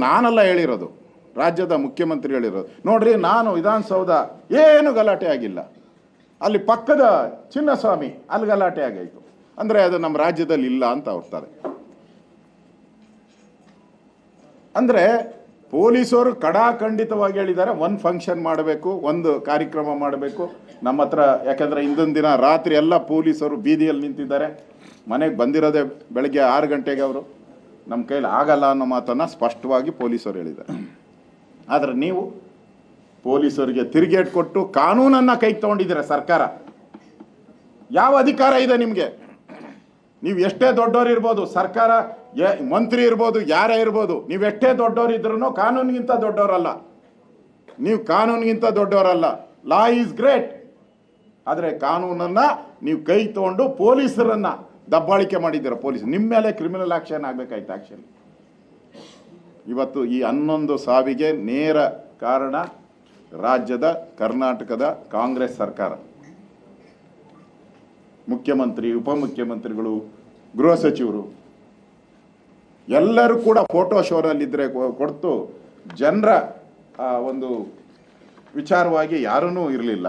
ನಾನೆಲ್ಲ ಹೇಳಿರೋದು, ರಾಜ್ಯದ ಮುಖ್ಯಮಂತ್ರಿ ಹೇಳಿರೋದು. ನೋಡ್ರಿ, ನಾನು ವಿಧಾನಸೌಧ ಏನು ಗಲಾಟೆ ಆಗಿಲ್ಲ, ಅಲ್ಲಿ ಪಕ್ಕದ ಚಿನ್ನಸ್ವಾಮಿ ಅಲ್ಲಿ ಗಲಾಟೆ ಆಗಾಯಿತು. ಅಂದರೆ ಅದು ನಮ್ಮ ರಾಜ್ಯದಲ್ಲಿ ಇಲ್ಲ ಅಂತ ಹೊರ್ತಾರೆ. ಅಂದರೆ ಪೊಲೀಸರು ಕಡಾಖಂಡಿತವಾಗಿ ಹೇಳಿದ್ದಾರೆ, ಒಂದು ಫಂಕ್ಷನ್ ಮಾಡಬೇಕು, ಒಂದು ಕಾರ್ಯಕ್ರಮ ಮಾಡಬೇಕು ನಮ್ಮ ಹತ್ರ. ಯಾಕಂದರೆ ಹಿಂದೊಂದು ದಿನ ರಾತ್ರಿ ಎಲ್ಲ ಪೊಲೀಸರು ಬೀದಿಯಲ್ಲಿ ನಿಂತಿದ್ದಾರೆ. ಮನೆಗೆ ಬಂದಿರೋದೇ ಬೆಳಗ್ಗೆ 6 ಗಂಟೆಗೆ. ಅವರು ನಮ್ಮ ಕೈಲಿ ಆಗಲ್ಲ ಅನ್ನೋ ಮಾತನ್ನು ಸ್ಪಷ್ಟವಾಗಿ ಪೊಲೀಸರು ಹೇಳಿದ್ದಾರೆ. ಆದರೆ ನೀವು ಪೊಲೀಸರಿಗೆ ತಿರುಗೇಟು ಕೊಟ್ಟು ಕಾನೂನನ್ನು ಕೈಗೆ ತೊಗೊಂಡಿದ್ದೀರ. ಸರ್ಕಾರ ಯಾವ ಅಧಿಕಾರ ಇದೆ ನಿಮಗೆ? ನೀವು ಎಷ್ಟೇ ದೊಡ್ಡವರು ಇರ್ಬೋದು, ಸರ್ಕಾರ ಮಂತ್ರಿ ಇರ್ಬೋದು, ಯಾರೇ ಇರ್ಬೋದು, ನೀವು ಎಷ್ಟೇ ದೊಡ್ಡವರು ಇದ್ರೂ ಕಾನೂನಿಗಿಂತ ದೊಡ್ಡವರಲ್ಲ. ನೀವು ಕಾನೂನಿಗಿಂತ ದೊಡ್ಡವರಲ್ಲ. Law is great. ಆದರೆ ಕಾನೂನನ್ನು ನೀವು ಕೈ ತೊಗೊಂಡು ಪೊಲೀಸರನ್ನು ದಬ್ಬಾಳಿಕೆ ಮಾಡಿದ್ದೀರ. ಪೊಲೀಸ್ ನಿಮ್ಮ ಮೇಲೆ ಕ್ರಿಮಿನಲ್ ಆಕ್ಷನ್ ಆಗಬೇಕಾಯ್ತು. ಆ್ಯಕ್ಚುಲಿ ಇವತ್ತು ಈ 11 ಸಾವಿಗೆ ನೇರ ಕಾರಣ ರಾಜ್ಯದ ಕರ್ನಾಟಕದ ಕಾಂಗ್ರೆಸ್ ಸರ್ಕಾರ. ಮುಖ್ಯಮಂತ್ರಿ, ಉಪಮುಖ್ಯಮಂತ್ರಿಗಳು, ಗೃಹ ಸಚಿವರು ಎಲ್ಲರೂ ಕೂಡ ಫೋಟೋ ಶೋನಲ್ಲಿದ್ದರೆ ಕೊಡ್ತು ಜನರ ಒಂದು ವಿಚಾರವಾಗಿ ಯಾರೂ ಇರಲಿಲ್ಲ.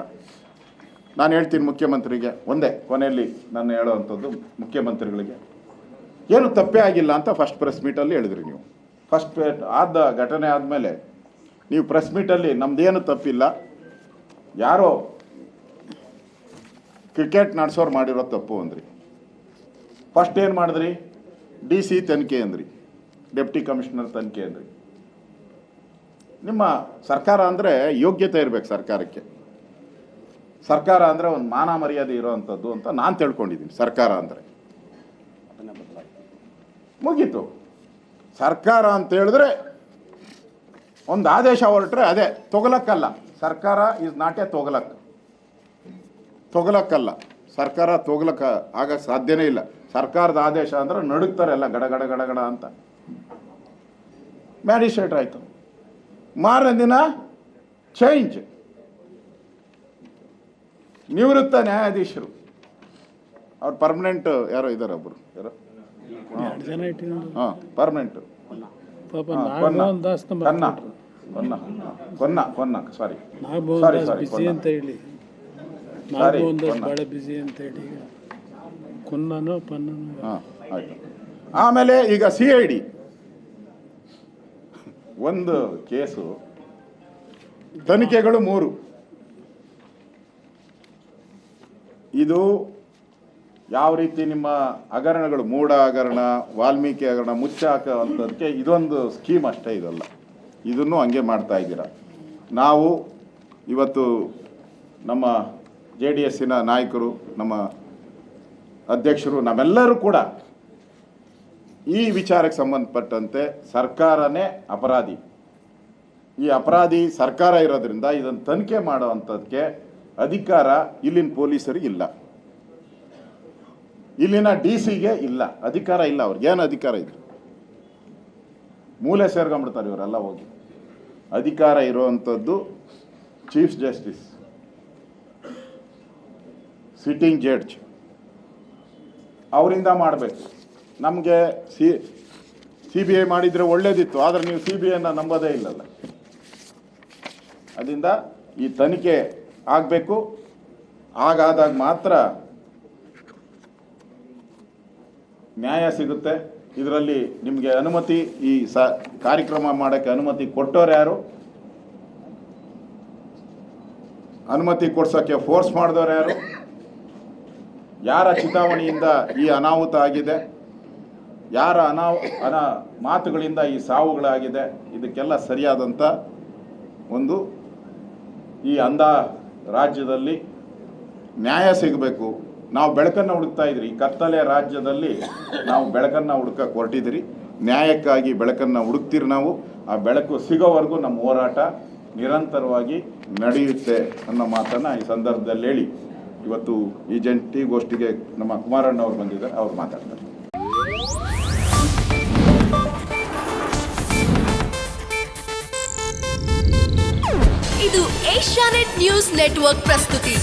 ನಾನು ಹೇಳ್ತೀನಿ ಮುಖ್ಯಮಂತ್ರಿಗೆ ಒಂದೇ ಕೊನೆಯಲ್ಲಿ ನಾನು ಹೇಳೋವಂಥದ್ದು, ಮುಖ್ಯಮಂತ್ರಿಗಳಿಗೆ ಏನು ತಪ್ಪೇ ಆಗಿಲ್ಲ ಅಂತ ಫಸ್ಟ್ ಪ್ರೆಸ್ ಮೀಟಲ್ಲಿ ಹೇಳಿದ್ರಿ ನೀವು. ಫಸ್ಟ್ ಆದ ಘಟನೆ ಆದಮೇಲೆ ನೀವು ಪ್ರೆಸ್ ಮೀಟಲ್ಲಿ ನಮ್ಮದೇನು ತಪ್ಪಿಲ್ಲ, ಯಾರೋ ಕ್ರಿಕೆಟ್ ನಡೆಸೋರು ಮಾಡಿರೋ ತಪ್ಪು ಅಂದ್ರಿ. ಫಸ್ಟ್ ಏನು ಮಾಡಿದ್ರಿ? DC ತನಿಖೆ ಅಂದ್ರಿ, ಡೆಪ್ಟಿ ಕಮಿಷನರ್ ತನಿಖೆ ಅಂದ್ರಿ. ನಿಮ್ಮ ಸರ್ಕಾರ ಅಂದರೆ ಯೋಗ್ಯತೆ ಇರಬೇಕು. ಸರ್ಕಾರ ಅಂದರೆ ಒಂದು ಮಾನ ಮರ್ಯಾದೆ ಇರೋವಂಥದ್ದು ಅಂತ ನಾನು ತಿಳ್ಕೊಂಡಿದ್ದೀನಿ. ಸರ್ಕಾರ ಅಂದರೆ ಮುಗೀತು. ಸರ್ಕಾರ ಅಂತ ಹೇಳಿದ್ರೆ ಒಂದು ಆದೇಶ ಹೊರಟ್ರೆ ಅದೇ ತೊಗಲಕ್ಕಲ್ಲ. ಸರ್ಕಾರ ಈಸ್ ನಾಟ್ ಎ ತೊಗಲಕ್ಕಲ್ಲ. ಸರ್ಕಾರ ತೊಗಲಕ್ಕ ಆಗಕ್ಕೆ ಸಾಧ್ಯನೇ ಇಲ್ಲ. ಸರ್ಕಾರದ ಆದೇಶ ಅಂದ್ರೆ ನಡುಗ್ತಾರೆ ಎಲ್ಲ, ಗಡಗಡ ಗಡಗಡ ಅಂತ. ಮ್ಯಾಜಿಸ್ಟ್ರೇಟ್ ಆಯಿತು, ಮಾರನೇ ದಿನ ಚೇಂಜ್. ನಿವೃತ್ತ ನ್ಯಾಯಾಧೀಶರು, ಅವ್ರು ಪರ್ಮನೆಂಟ್ ಯಾರೋ ಇದ್ದಾರೆ, ಒಬ್ಬರು ಯಾರೋ ಪರ್ಮನೆಂಟ್ ಕೊನ್ನ ಸಾರಿ ಆಯ್ತು. ಆಮೇಲೆ ಈಗ CID ಒಂದು ಕೇಸು, ತನಿಖೆಗಳು 3. ಇದು ಯಾವ ರೀತಿ ನಿಮ್ಮ ಹಗರಣಗಳು, ಮೂಢ ಹಗರಣ, ವಾಲ್ಮೀಕಿ ಹಗರಣ ಮುಚ್ಚಾಕುವಂಥದ್ದಕ್ಕೆ ಇದೊಂದು ಸ್ಕೀಮ್ ಅಷ್ಟೇ. ಇದಲ್ಲ, ಇದನ್ನು ಹಂಗೆ ಮಾಡ್ತಾ ಇದ್ದೀರ. ನಾವು ಇವತ್ತು ನಮ್ಮ JDSನ ನಾಯಕರು, ನಮ್ಮ ಅಧ್ಯಕ್ಷರು, ನಾವೆಲ್ಲರೂ ಕೂಡ ಈ ವಿಚಾರಕ್ಕೆ ಸಂಬಂಧಪಟ್ಟಂತೆ ಸರ್ಕಾರನೇ ಅಪರಾಧಿ. ಈ ಅಪರಾಧಿ ಸರ್ಕಾರ ಇರೋದ್ರಿಂದ ಇದನ್ನು ತನಿಖೆ ಮಾಡೋವಂಥದ್ದಕ್ಕೆ ಅಧಿಕಾರ ಇಲ್ಲಿನ ಪೊಲೀಸರಿಗೆ ಇಲ್ಲ, ಇಲ್ಲಿನ DC-ಗೆ ಇಲ್ಲ, ಅಧಿಕಾರ ಇಲ್ಲ. ಅವ್ರಿಗೇನು ಅಧಿಕಾರ ಇದೆ? ಮೂಲೆ ಸೇರ್ಕೊಂಡ್ಬಿಡ್ತಾರೆ ಇವರೆಲ್ಲ ಹೋಗಿ. ಅಧಿಕಾರ ಇರುವಂಥದ್ದು ಚೀಫ್ ಜಸ್ಟಿಸ್, ಸಿಟ್ಟಿಂಗ್ ಜಡ್ಜ್, ಅವರಿಂದ ಮಾಡಬೇಕು. ನಮಗೆ CBI ಮಾಡಿದರೆ ಒಳ್ಳೇದಿತ್ತು, ಆದರೆ ನೀವು CBIನ ನಂಬೋದೇ ಇಲ್ಲಲ್ಲ. ಅದರಿಂದ ಈ ತನಿಖೆ ಆಗಬೇಕು. ಹಾಗಾದಾಗ ಮಾತ್ರ ನ್ಯಾಯ ಸಿಗುತ್ತೆ. ಇದರಲ್ಲಿ ನಿಮಗೆ ಅನುಮತಿ, ಈ ಕಾರ್ಯಕ್ರಮ ಮಾಡೋಕ್ಕೆ ಅನುಮತಿ ಕೊಟ್ಟೋರು ಯಾರು? ಅನುಮತಿ ಕೊಡ್ಸೋಕ್ಕೆ ಫೋರ್ಸ್ ಮಾಡಿದವರು ಯಾರು? ಯಾರ ಚಿತಾವಣೆಯಿಂದ ಈ ಅನಾಹುತ ಆಗಿದೆ? ಯಾರ ಮಾತುಗಳಿಂದ ಈ ಸಾವುಗಳಾಗಿದೆ? ಇದಕ್ಕೆಲ್ಲ ಸರಿಯಾದಂಥ ಒಂದು ಈ ಅಂಧ ರಾಜ್ಯದಲ್ಲಿ ನ್ಯಾಯ ಸಿಗಬೇಕು. ನಾವು ಬೆಳಕನ್ನು ಹುಡುಕ್ತಾ ಇದ್ರಿ. ಈ ಕತ್ತಲೆ ರಾಜ್ಯದಲ್ಲಿ ನಾವು ಬೆಳಕನ್ನು ಹುಡುಕಕ್ಕೆ ಹೊರಟಿದ್ದೀರಿ. ನ್ಯಾಯಕ್ಕಾಗಿ ಬೆಳಕನ್ನು ಹುಡುಕ್ತೀರಿ ನಾವು. ಆ ಬೆಳಕು ಸಿಗೋವರೆಗೂ ನಮ್ಮ ಹೋರಾಟ ನಿರಂತರವಾಗಿ ನಡೆಯುತ್ತೆ ಅನ್ನೋ ಮಾತನ್ನು ಈ ಸಂದರ್ಭದಲ್ಲಿ ಹೇಳಿ, ಇವತ್ತು ಈ ಜಂಟಿಗೋಷ್ಠಿಗೆ ನಮ್ಮ ಕುಮಾರಣ್ಣ ಅವರು ಬಂದಿದ್ದಾರೆ, ಅವ್ರು ಮಾತಾಡ್ತಾರೆ. ಇದು ಏಷ್ಯಾನೆಟ್ ನ್ಯೂಸ್ ನೆಟ್ವರ್ಕ್ ಪ್ರಸ್ತುತಿ.